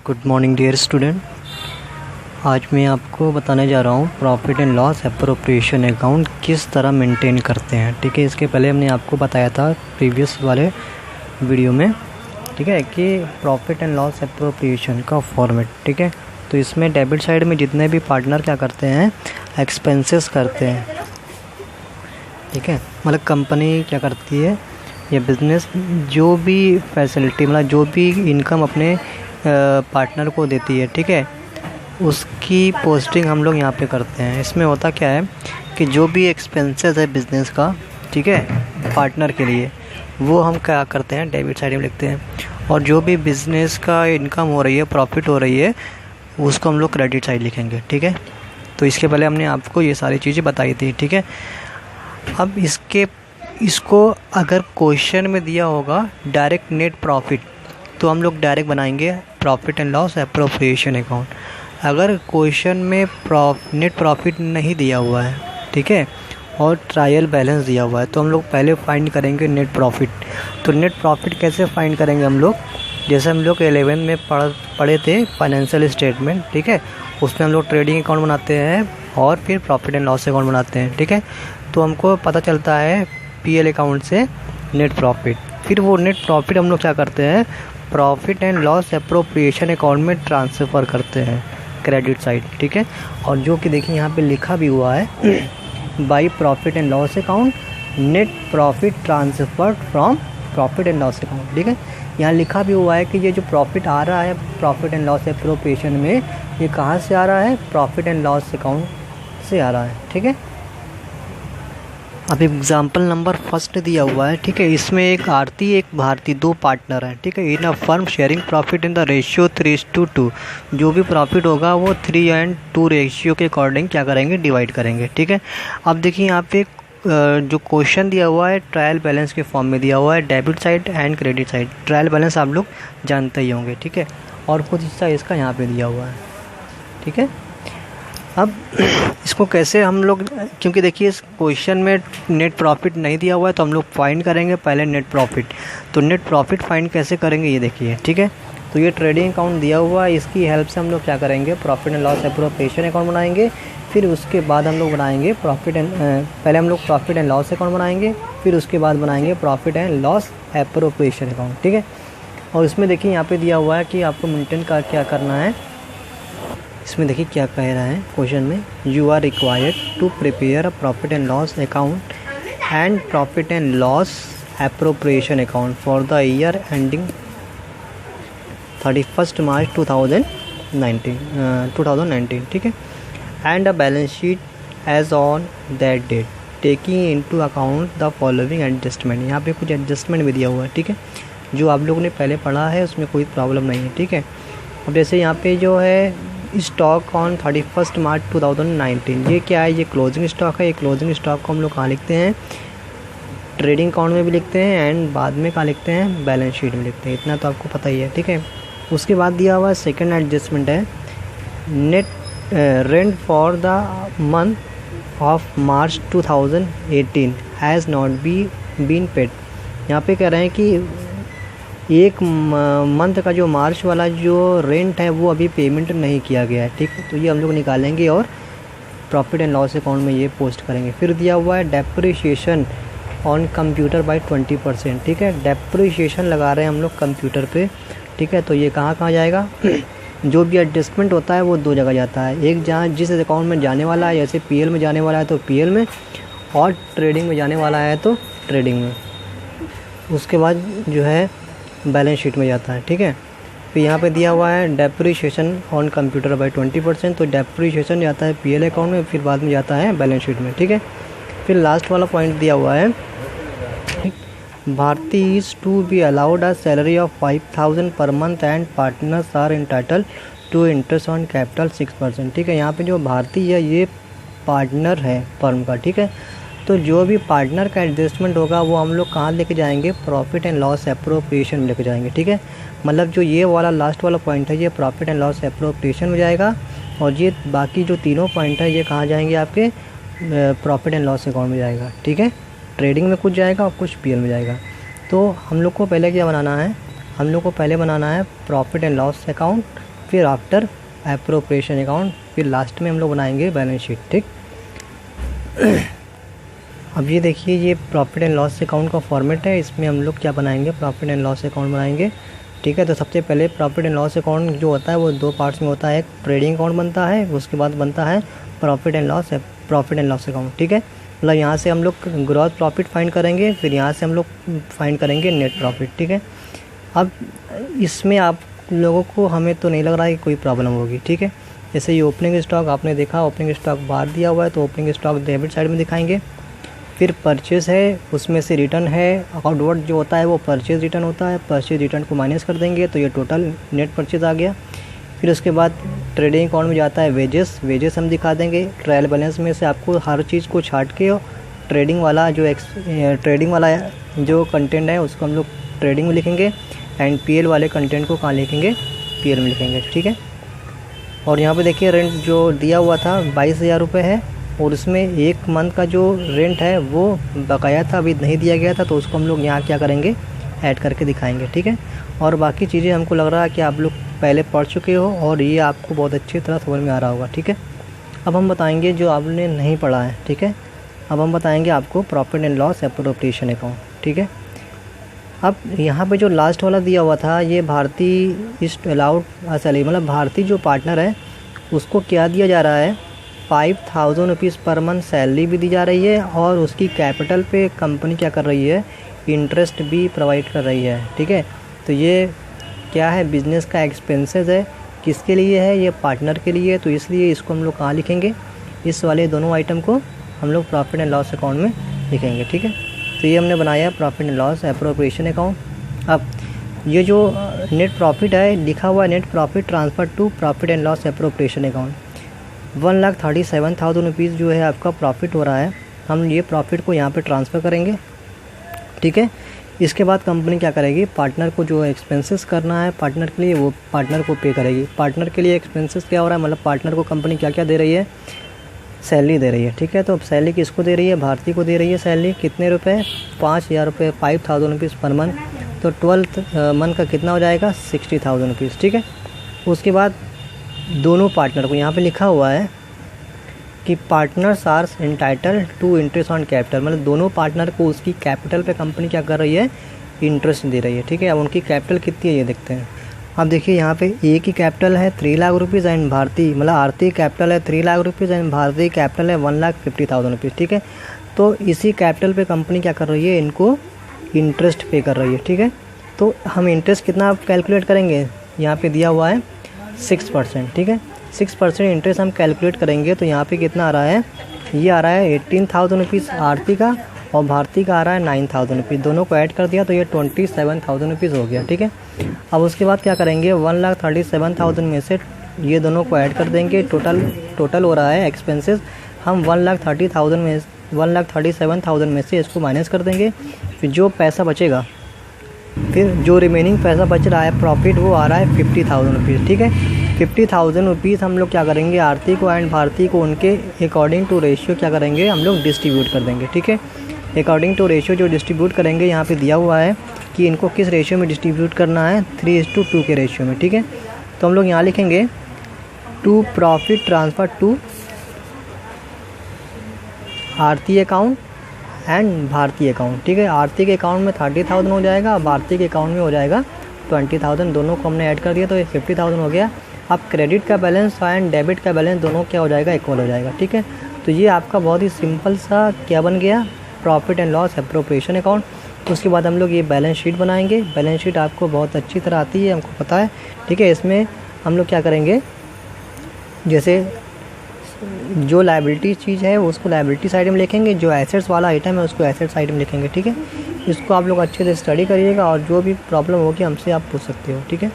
Good morning dear student. आज मैं आपको बताने जा रहा हूँ profit and loss appropriation account किस तरह मेंटेन करते हैं। ठीक है, इसके पहले हमने आपको बताया था प्रीवियस वाले वीडियो में, ठीक है, कि प्रॉफिट एंड लॉस एप्रोप्रिएशन का फॉर्मेट। ठीक है, तो इसमें डेबिट साइड में जितने भी पार्टनर क्या करते हैं, एक्सपेंसेस करते हैं। ठीक है, मतलब कंपनी क्या करती है या बिज़नेस जो भी फैसिलिटी, मतलब जो भी इनकम अपने पार्टनर को देती है, ठीक है, उसकी पोस्टिंग हम लोग यहाँ पे करते हैं। इसमें होता क्या है कि जो भी एक्सपेंसेस है बिज़नेस का, ठीक है, पार्टनर के लिए, वो हम क्या करते हैं, डेबिट साइड में लिखते हैं। और जो भी बिज़नेस का इनकम हो रही है, प्रॉफिट हो रही है, उसको हम लोग क्रेडिट साइड लिखेंगे। ठीक है, तो इसके पहले हमने आपको ये सारी चीज़ें बताई थी। ठीक है, अब इसको अगर क्वेश्चन में दिया होगा डायरेक्ट नेट प्रॉफिट, तो हम लोग डायरेक्ट बनाएंगे profit and loss appropriation account. अगर क्वेश्चन में नेट प्रॉफिट नहीं दिया हुआ है, ठीक है, और ट्रायल बैलेंस दिया हुआ है, तो हम लोग पहले फाइंड करेंगे नेट प्रॉफिट। तो नेट प्रॉफिट कैसे फाइंड करेंगे हम लोग, जैसे हम लोग 11 में पढ़े थे फाइनेंशियल स्टेटमेंट। ठीक है, उसमें हम लोग ट्रेडिंग अकाउंट बनाते हैं और फिर प्रॉफिट एंड लॉस अकाउंट बनाते हैं। ठीक है, तो हमको पता चलता है पीएल अकाउंट से नेट प्रॉफिट। फिर वो नेट प्रॉफिट हम लोग क्या करते हैं, profit and loss appropriation account में ट्रांसफ़र करते हैं, क्रेडिट साइड। ठीक है, और जो कि देखिए यहाँ पे लिखा भी हुआ है by profit and loss account net profit transferred from profit and loss account. ठीक है, यहाँ लिखा भी हुआ है कि ये जो प्रॉफिट आ रहा है प्रॉफिट एंड लॉस एप्रोप्रिएशन में, ये कहाँ से आ रहा है, प्रॉफिट एंड लॉस अकाउंट से आ रहा है। ठीक है, अब एग्जाम्पल नंबर फर्स्ट दिया हुआ है। ठीक है, इसमें एक आरती एक भारती, दो पार्टनर हैं। ठीक है, in a firm sharing profit in the ratio 3:2। जो भी प्रॉफिट होगा वो 3:2 रेशियो के अकॉर्डिंग क्या करेंगे, डिवाइड करेंगे। ठीक है, अब देखिए यहाँ पे जो क्वेश्चन दिया हुआ है ट्रायल बैलेंस के फॉर्म में दिया हुआ है, debit side and credit side. Trial balance आप लोग जानते ही होंगे। ठीक है, और कुछ हिस्सा इसका यहाँ पे दिया हुआ है। ठीक है, अब इसको कैसे हम लोग, क्योंकि देखिए इस क्वेश्चन में नेट प्रॉफिट नहीं दिया हुआ है, तो हम लोग फाइंड करेंगे पहले नेट प्रॉफिट। तो नेट प्रॉफिट फाइंड कैसे करेंगे, ये देखिए। ठीक है, तो ये ट्रेडिंग अकाउंट दिया हुआ है, इसकी हेल्प से हम लोग क्या करेंगे, profit and loss appropriation account बनाएंगे। फिर उसके बाद हम लोग बनाएंगे पहले हम लोग प्रॉफिट एंड लॉस अकाउंट बनाएंगे, फिर उसके बाद बनाएंगे profit and loss appropriation account. ठीक है, और इसमें देखिए यहाँ पर दिया हुआ है कि आपको मेंटेन का क्या करना है। इसमें देखिए क्या कह रहा है क्वेश्चन में, you are required to prepare a profit and loss account and profit and loss appropriation account for the year ending 31 March 2019। ठीक है, and a balance sheet as on that date taking into account the following adjustment. यहाँ पे कुछ adjustment भी दिया हुआ है। ठीक है, जो आप लोगों ने पहले पढ़ा है उसमें कोई प्रॉब्लम नहीं है। ठीक है, अब जैसे यहाँ पे जो है स्टॉक ऑन 31 मार्च 2019, ये क्या है, ये क्लोजिंग स्टॉक है। ये क्लोजिंग स्टॉक को हम लोग कहाँ लिखते हैं, ट्रेडिंग अकाउंट में भी लिखते हैं एंड बाद में कहाँ लिखते हैं, बैलेंस शीट में लिखते हैं। इतना तो आपको पता ही है। ठीक है, उसके बाद दिया हुआ सेकंड एडजस्टमेंट है, net rent for the month of March 2018 has not been paid. यहाँ पे कह रहे हैं कि एक मंथ का जो मार्च वाला जो रेंट है वो अभी पेमेंट नहीं किया गया है। ठीक है, तो ये हम लोग निकालेंगे और प्रॉफिट एंड लॉस अकाउंट में ये पोस्ट करेंगे। फिर दिया हुआ है डेप्रिसिएशन ऑन कंप्यूटर बाय 20%। ठीक है, डेप्रिसिएशन लगा रहे हैं हम लोग कंप्यूटर पे। ठीक है, तो ये कहाँ कहाँ जाएगा जो भी एडजस्टमेंट होता है वो दो जगह जाता है, एक जहाँ जिस अकाउंट में जाने वाला है, जैसे पीएल में जाने वाला है तो पीएल में, और ट्रेडिंग में जाने वाला है तो ट्रेडिंग में। उसके बाद जो है बैलेंस शीट में जाता है। ठीक है, फिर यहाँ पे दिया हुआ है डेप्रिसिएशन ऑन कंप्यूटर बाय 20%, तो डेप्रिसिएशन जाता है पीएल अकाउंट में, फिर बाद में जाता है बैलेंस शीट में। ठीक है, फिर लास्ट वाला पॉइंट दिया हुआ है, Bharti is to be allowed a salary of 5,000 per month and partners are entitled to interest on capital 6%। ठीक है, यहाँ पे जो भारती है ये पार्टनर है फर्म का। ठीक है, तो जो भी पार्टनर का एडजस्टमेंट होगा वो हम लोग कहाँ लेके जाएंगे, प्रॉफिट एंड लॉस एप्रोप्रिएशन में लेके जाएंगे। ठीक है, मतलब जो ये वाला लास्ट वाला पॉइंट है ये प्रॉफिट एंड लॉस एप्रोप्रिएशन में जाएगा, और ये बाकी जो तीनों पॉइंट है ये कहाँ जाएंगे, आपके प्रॉफिट एंड लॉस अकाउंट में जाएगा। ठीक है, ट्रेडिंग में कुछ जाएगा और कुछ पीएल में जाएगा। तो हम लोग को पहले क्या बनाना है, हम लोग को पहले बनाना है प्रॉफिट एंड लॉस अकाउंट, फिर आफ्टर एप्रोप्रिएशन अकाउंट, फिर लास्ट में हम लोग बनाएंगे बैलेंस शीट। ठीक, अब ये देखिए ये प्रॉफिट एंड लॉस अकाउंट का फॉर्मेट है। इसमें हम लोग क्या बनाएंगे, प्रॉफिट एंड लॉस अकाउंट बनाएंगे। ठीक है, तो सबसे पहले प्रॉफिट एंड लॉस अकाउंट जो होता है वो दो पार्ट्स में होता है। एक ट्रेडिंग अकाउंट बनता है, उसके बाद बनता है प्रॉफिट एंड लॉस अकाउंट। ठीक है, मतलब यहाँ से हम लोग ग्रॉस प्रॉफिट फाइंड करेंगे, फिर यहाँ से हम लोग फाइंड करेंगे नेट प्रॉफिट। ठीक है, अब इसमें आप लोगों को, हमें तो नहीं लग रहा है कि कोई प्रॉब्लम होगी। ठीक है, जैसे ये ओपनिंग स्टॉक आपने देखा, ओपनिंग स्टॉक बाहर दिया हुआ है तो ओपनिंग स्टॉक डेबिट साइड में दिखाएंगे। फिर परचेज़ है, उसमें से रिटर्न है, आउटवर्ड जो होता है वो परचेज़ रिटर्न होता है। परचेज़ रिटर्न को माइनस कर देंगे तो ये टोटल नेट परचेज़ आ गया। फिर उसके बाद ट्रेडिंग अकाउंट में जाता है वेजेस हम दिखा देंगे। ट्रायल बैलेंस में से आपको हर चीज़ को छाट के ट्रेडिंग वाला जो कंटेंट है उसको हम लोग ट्रेडिंग में लिखेंगे, एंड पीएल वाले कंटेंट को कहाँ लिखेंगे, पीएल में लिखेंगे। ठीक है, और यहाँ पे देखिए रेंट जो दिया हुआ था 22,000 रुपये है, और उसमें एक मंथ का जो रेंट है वो बकाया था, अभी नहीं दिया गया था, तो उसको हम लोग यहाँ क्या करेंगे, ऐड करके दिखाएंगे। ठीक है, और बाकी चीज़ें हमको लग रहा है कि आप लोग पहले पढ़ चुके हो और ये आपको बहुत अच्छी तरह समझ में आ रहा होगा। ठीक है, अब हम बताएंगे जो आपने नहीं पढ़ा है। ठीक है, अब हम बताएंगे आपको profit and loss appropriation account. ठीक है, अब यहाँ पे जो लास्ट वाला दिया हुआ था ये भारतीय ईस्ट अलाउड सैलरी, मतलब भारतीय जो पार्टनर है उसको क्या दिया जा रहा है, 5,000 रुपीज़ पर मंथ सैलरी भी दी जा रही है, और उसकी कैपिटल पे कंपनी क्या कर रही है, इंटरेस्ट भी प्रोवाइड कर रही है। ठीक है, तो ये क्या है, बिजनेस का एक्सपेंसेस है। किसके लिए है, ये पार्टनर के लिए, तो इसलिए इसको हम लोग कहाँ लिखेंगे, इस वाले दोनों आइटम को हम लोग प्रॉफिट एंड लॉस अकाउंट में लिखेंगे। ठीक है, तो ये हमने बनाया profit and loss appropriation account. अब ये जो नेट प्रॉफिट है लिखा हुआ है, net profit transfer to profit and loss appropriation account, 1,37,000 rupees जो है आपका प्रॉफिट हो रहा है, हम ये प्रॉफिट को यहाँ पे ट्रांसफ़र करेंगे। ठीक है, इसके बाद कंपनी क्या करेगी, पार्टनर को जो एक्सपेंसेस करना है पार्टनर के लिए वो पार्टनर को पे करेगी। पार्टनर के लिए एक्सपेंसेस क्या हो रहा है, मतलब पार्टनर को कंपनी क्या क्या दे रही है, सैलरी दे रही है। ठीक है, तो अब सैलरी किसको दे रही है, भारती को दे रही है सैलरी। कितने रुपए, 5,000 रुपये, 5,000 रुपीज़ पर मंथ, तो 12 मंथ का कितना हो जाएगा, 60,000 रुपीज़। ठीक है, उसके बाद दोनों पार्टनर को यहाँ पे लिखा हुआ है कि partners are entitled to interest on capital, मतलब दोनों पार्टनर को उसकी कैपिटल पे कंपनी क्या कर रही है, इंटरेस्ट दे रही है। ठीक है, अब उनकी कैपिटल कितनी है ये देखते हैं। अब देखिए यहाँ पे ए की कैपिटल है 3 लाख रुपीज़ एंड भारती, मतलब आरती कैपिटल है 3 lakh rupees and Bharti capital है 1,50,000 रुपीज़। ठीक है, तो इसी कैपिटल पे कंपनी क्या कर रही है, इनको इंटरेस्ट पे कर रही है। ठीक है, तो हम इंटरेस्ट कितना कैलकुलेट करेंगे, यहाँ पे दिया हुआ है 6%। ठीक है, 6% इंटरेस्ट हम कैलकुलेट करेंगे तो यहाँ पे कितना आ रहा है, ये आ रहा है 18,000 रुपीज़ आरती का, और भारती का आ रहा है 9,000 रुपीज़। दोनों को ऐड कर दिया तो ये 27,000 रुपीज़ हो गया। ठीक है, अब उसके बाद क्या करेंगे, 1,37,000 में से ये दोनों को ऐड कर देंगे। टोटल हो रहा है एक्सपेंसेस, हम 1,37,000 में से इसको माइनस कर देंगे। फिर जो पैसा बचेगा, फिर जो रिमेनिंग पैसा बच रहा है प्रॉफिट, वो आ रहा है 50,000 रुपीज़। ठीक है, 50,000 रुपीज़ हम लोग क्या करेंगे, आरती को एंड भारती को उनके अकॉर्डिंग टू रेशियो क्या करेंगे, हम लोग डिस्ट्रीब्यूट कर देंगे। ठीक है, अकॉर्डिंग टू रेशियो जो डिस्ट्रीब्यूट करेंगे, यहाँ पे दिया हुआ है कि इनको किस रेशियो में डिस्ट्रीब्यूट करना है, 3:2 के रेशियो में। ठीक है, तो हम लोग यहाँ लिखेंगे to profit transfer to Aarti account and Bharti account. ठीक है, आरती के अकाउंट में 30,000 हो जाएगा, भारती के अकाउंट में हो जाएगा 20,000, दोनों को हमने ऐड कर दिया तो ये 50,000 हो गया। अब क्रेडिट का बैलेंस एंड डेबिट का बैलेंस दोनों क्या हो जाएगा, इक्वल हो जाएगा। ठीक है, तो ये आपका बहुत ही सिंपल सा क्या बन गया, profit and loss appropriation account. उसके बाद हम लोग ये बैलेंस शीट बनाएंगे। बैलेंस शीट आपको बहुत अच्छी तरह आती है, हमको पता है। ठीक है, इसमें हम लोग क्या करेंगे, जैसे जो लायबिलिटी चीज़ है उसको लायबिलिटी साइड में लिखेंगे, जो एसेट्स वाला आइटम है उसको एसेट साइड में लिखेंगे। ठीक है, इसको आप लोग अच्छे से स्टडी करिएगा और जो भी प्रॉब्लम होगी हमसे आप पूछ सकते हो। ठीक है।